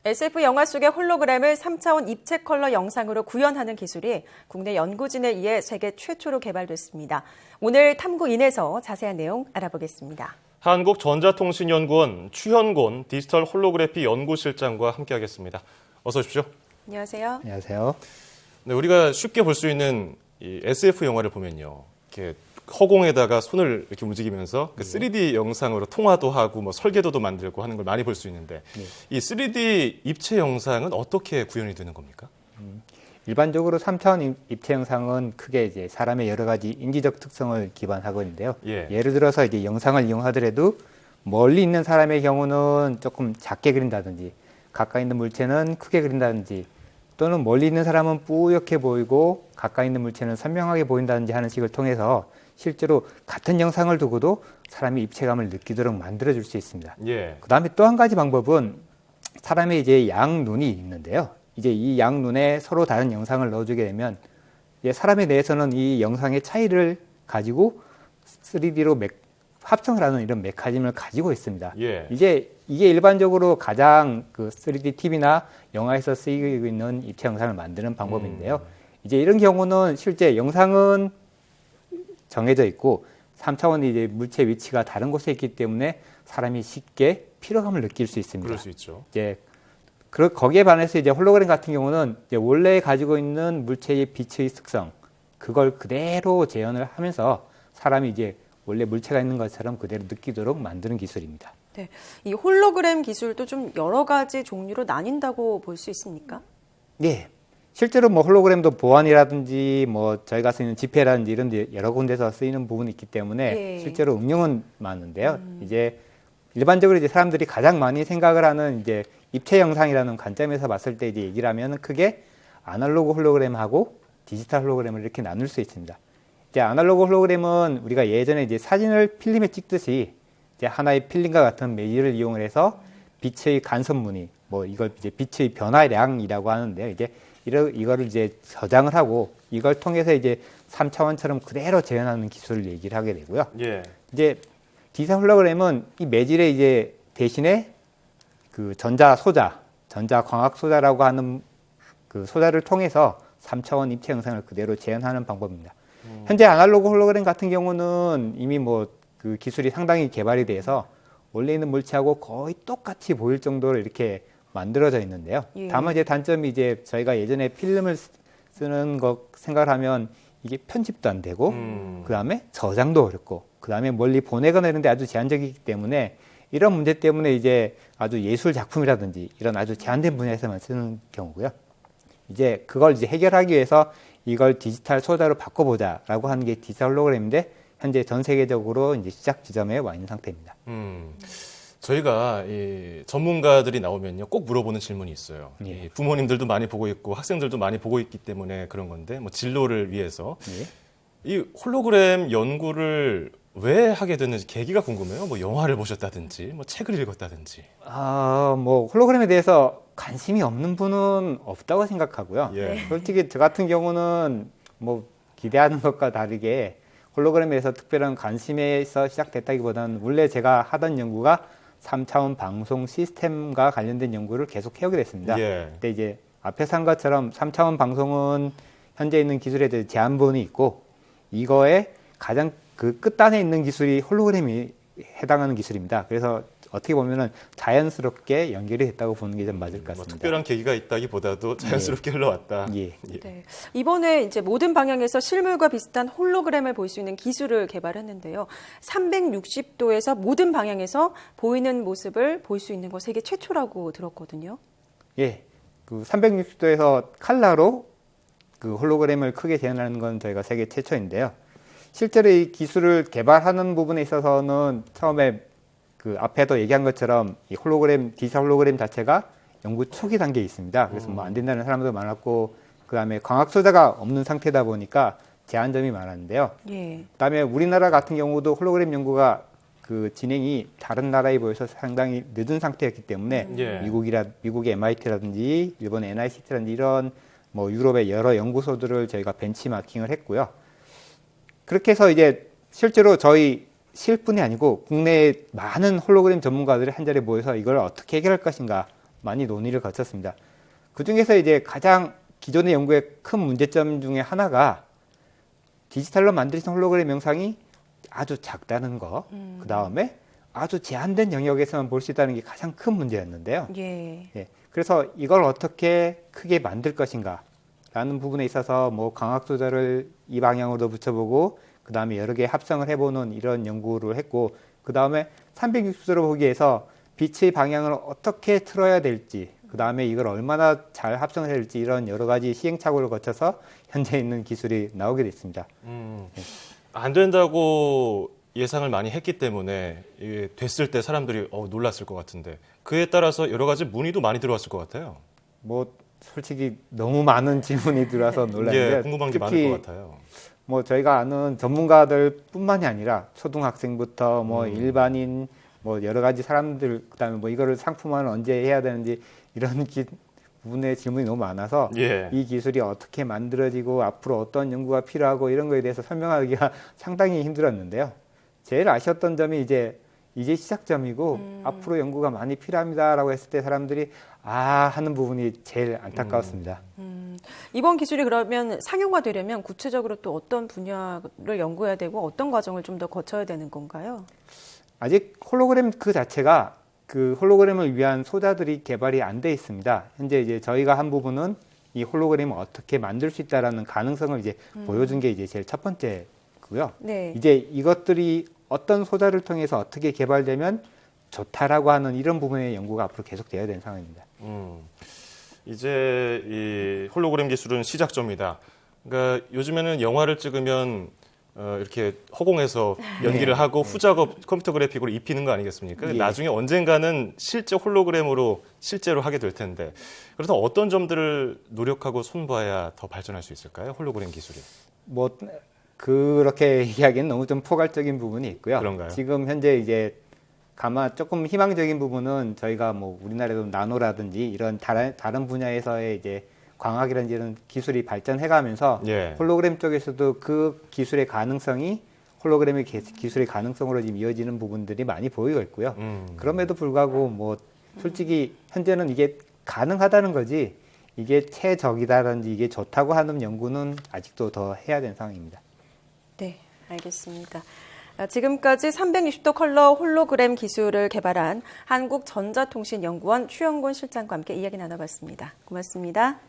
SF 영화 속의 홀로그램을 3차원 입체 컬러 영상으로 구현하는 기술이 국내 연구진에 의해 세계 최초로 개발됐습니다. 오늘 탐구인에서 자세한 내용 알아보겠습니다. 한국전자통신연구원 추현곤 디지털 홀로그래피 연구실장과 함께하겠습니다. 어서 오십시오. 안녕하세요. 안녕하세요. 네, 우리가 쉽게 볼 수 있는 이 SF 영화를 보면요, 이렇게 허공에다가 손을 이렇게 움직이면서 그 3D 영상으로 통화도 하고 뭐 설계도도 만들고 하는 걸 많이 볼 수 있는데 이 3D 입체 영상은 어떻게 구현이 되는 겁니까? 일반적으로 3차원 입체 영상은 크게 이제 사람의 여러 가지 인지적 특성을 기반하고 있는데요. 예를 들어서 이제 영상을 이용하더라도 멀리 있는 사람의 경우는 조금 작게 그린다든지 가까이 있는 물체는 크게 그린다든지 또는 멀리 있는 사람은 뿌옇게 보이고 가까이 있는 물체는 선명하게 보인다든지 하는 식을 통해서 실제로 같은 영상을 두고도 사람이 입체감을 느끼도록 만들어줄 수 있습니다. 그 다음에 또 한 가지 방법은 사람의 이제 양눈이 있는데요. 이제 이 양눈에 서로 다른 영상을 넣어주게 되면 이제 사람의 뇌에서는 이 영상의 차이를 가지고 3D로 합성을 하는 이런 메커니즘을 가지고 있습니다. 이제 이게 일반적으로 가장 그 3D TV나 영화에서 쓰이고 있는 입체 영상을 만드는 방법인데요. 이제 이런 경우는 실제 영상은 정해져 있고 3차원의 이제 물체 위치가 다른 곳에 있기 때문에 사람이 쉽게 피로감을 느낄 수 있습니다. 그럴 수 있죠. 이제 거기에 반해서 이제 홀로그램 같은 경우는 이제 원래 가지고 있는 물체의 빛의 특성 그걸 그대로 재현을 하면서 사람이 이제 원래 물체가 있는 것처럼 그대로 느끼도록 만드는 기술입니다. 네, 이 홀로그램 기술도 좀 여러 가지 종류로 나뉜다고 볼 수 있습니까? 네. 실제로 뭐 홀로그램도 보안이라든지 뭐 저희가 쓰는 집회라든지 이런 데 여러 군데서 쓰이는 부분이 있기 때문에 실제로 응용은 많은데요. 이제 일반적으로 이제 사람들이 가장 많이 생각을 하는 이제 입체 영상이라는 관점에서 봤을 때 이제 얘기를 하면 크게 아날로그 홀로그램하고 디지털 홀로그램을 이렇게 나눌 수 있습니다. 이제 아날로그 홀로그램은 우리가 예전에 이제 사진을 필름에 찍듯이 이제 하나의 필름과 같은 매질을 이용을 해서 빛의 간섭 무늬, 뭐 이걸 이제 빛의 변화량이라고 하는데요. 이제 이거를 이제 저장을 하고 이걸 통해서 이제 3차원처럼 그대로 재현하는 기술을 얘기를 하게 되고요. 이제 디지털 홀로그램은 이 매질에 이제 대신에 그 전자 광학 소자라고 하는 그 소자를 통해서 3차원 입체 영상을 그대로 재현하는 방법입니다. 현재 아날로그 홀로그램 같은 경우는 이미 뭐 그 기술이 상당히 개발이 돼서 원래 있는 물체하고 거의 똑같이 보일 정도로 이렇게 만들어져 있는데요. 다만 이제 단점이 이제 저희가 예전에 필름을 쓰는 거 생각을 하면 이게 편집도 안 되고 그 다음에 저장도 어렵고 그 다음에 멀리 보내거나 이런 데 아주 제한적이기 때문에 이런 문제 때문에 이제 아주 예술 작품이라든지 이런 아주 제한된 분야에서만 쓰는 경우고요. 이제 그걸 이제 해결하기 위해서 이걸 디지털 소자로 바꿔보자라고 하는 게 디지털 홀로그램인데 현재 전 세계적으로 이제 시작 지점에 와 있는 상태입니다. 저희가 이 전문가들이 나오면요 꼭 물어보는 질문이 있어요. 이 부모님들도 많이 보고 있고 학생들도 많이 보고 있기 때문에 그런 건데 뭐 진로를 위해서 이 홀로그램 연구를 왜 하게 됐는지 계기가 궁금해요. 뭐 영화를 보셨다든지 뭐 책을 읽었다든지. 뭐 홀로그램에 대해서 관심이 없는 분은 없다고 생각하고요. 솔직히 저 같은 경우는 뭐 기대하는 것과 다르게 홀로그램에 대해서 특별한 관심에서 시작됐다기보다는 원래 제가 하던 연구가 3차원 방송 시스템과 관련된 연구를 계속 해오게 됐습니다. 근데 이제 앞에서 한 것처럼 3차원 방송은 현재 있는 기술에 대해 제한본이 있고 이거에 가장 그 끝단에 있는 기술이 홀로그램이 해당하는 기술입니다. 그래서 어떻게 보면은 자연스럽게 연결이 됐다고 보는 게 좀 맞을 것 같습니다. 뭐 특별한 계기가 있다기보다도 자연스럽게 흘러왔다. 네. 이번에 이제 모든 방향에서 실물과 비슷한 홀로그램을 볼 수 있는 기술을 개발했는데요. 360도에서 모든 방향에서 보이는 모습을 볼 수 있는 거 세계 최초라고 들었거든요. 그 360도에서 칼라로 그 홀로그램을 크게 재현하는 건 저희가 세계 최초인데요. 실제로 이 기술을 개발하는 부분에 있어서는 처음에 그 앞에도 얘기한 것처럼 이 홀로그램, 디지털 홀로그램 자체가 연구 초기 단계에 있습니다. 그래서 뭐 안 된다는 사람도 많았고, 그 다음에 광학 소자가 없는 상태다 보니까 제한점이 많았는데요. 그다음에 우리나라 같은 경우도 홀로그램 연구가 그 진행이 다른 나라에 비해서 상당히 늦은 상태였기 때문에 미국의 MIT라든지 일본의 NICT라든지 이런 뭐 유럽의 여러 연구소들을 저희가 벤치마킹을 했고요. 그렇게 해서 이제 실제로 저희 실뿐이 아니고 국내의 많은 홀로그램 전문가들이 한자리에 모여서 이걸 어떻게 해결할 것인가 많이 논의를 거쳤습니다. 그 중에서 이제 가장 기존의 연구의 큰 문제점 중에 하나가 디지털로 만들어진 홀로그램 영상이 아주 작다는 거, 그 다음에 아주 제한된 영역에서만 볼 수 있다는 게 가장 큰 문제였는데요. 예. 예, 그래서 이걸 어떻게 크게 만들 것인가 라는 부분에 있어서 뭐 광학 조절을 이 방향으로 붙여보고 그 다음에 여러 개 합성을 해보는 이런 연구를 했고 그 다음에 360도로 보기 위해서 빛의 방향을 어떻게 틀어야 될지 그 다음에 이걸 얼마나 잘 합성을 해야 될지 이런 여러 가지 시행착오를 거쳐서 현재 있는 기술이 나오게 됐습니다. 안 된다고 예상을 많이 했기 때문에 이게 됐을 때 사람들이 놀랐을 것 같은데 그에 따라서 여러 가지 문의도 많이 들어왔을 것 같아요. 뭐 솔직히 너무 많은 질문이 들어와서 놀랐는데 예, 궁금한 게 많을 것 같아요. 뭐 저희가 아는 전문가들뿐만이 아니라 초등학생부터 뭐 일반인 뭐 여러 가지 사람들 그다음에 뭐 이거를 상품화는 언제 해야 되는지 이런 부분의 질문이 너무 많아서 예. 이 기술이 어떻게 만들어지고 앞으로 어떤 연구가 필요하고 이런 거에 대해서 설명하기가 상당히 힘들었는데요. 제일 아쉬웠던 점이 이제 시작점이고 앞으로 연구가 많이 필요합니다라고 했을 때 사람들이 하는 부분이 제일 안타까웠습니다. 이번 기술이 그러면 상용화되려면 구체적으로 또 어떤 분야를 연구해야 되고 어떤 과정을 좀 더 거쳐야 되는 건가요? 아직 홀로그램 그 자체가 그 홀로그램을 위한 소자들이 개발이 안 돼 있습니다. 현재 이제 저희가 한 부분은 이 홀로그램을 어떻게 만들 수 있다라는 가능성을 이제 보여준 게 이제 제일 첫 번째고요. 네. 이제 이것들이 어떤 소자를 통해서 어떻게 개발되면 좋다라고 하는 이런 부분의 연구가 앞으로 계속돼야 되는 상황입니다. 이제 이 홀로그램 기술은 시작점이다. 그러니까 요즘에는 영화를 찍으면 이렇게 허공에서 연기를 하고 후작업 컴퓨터 그래픽으로 입히는 거 아니겠습니까? 예. 나중에 언젠가는 실제 홀로그램으로 실제로 하게 될 텐데 그래서 어떤 점들을 노력하고 손봐야 더 발전할 수 있을까요? 홀로그램 기술이. 뭐 그렇게 이야기는 너무 좀 포괄적인 부분이 있고요. 그런가요? 지금 현재 이제 가마 조금 희망적인 부분은 저희가 뭐 우리나라에도 나노라든지 이런 다른 분야에서의 이제 광학이라든지 이런 기술이 발전해가면서 예. 홀로그램 쪽에서도 그 기술의 가능성이 홀로그램의 기술의 가능성으로 지금 이어지는 부분들이 많이 보이고 있고요. 그럼에도 불구하고 뭐 솔직히 현재는 이게 가능하다는 거지 이게 최적이다든지 이게 좋다고 하는 연구는 아직도 더 해야 되는 상황입니다. 네, 알겠습니다. 지금까지 360도 컬러 홀로그램 기술을 개발한 한국전자통신연구원 추영곤 실장과 함께 이야기 나눠봤습니다. 고맙습니다.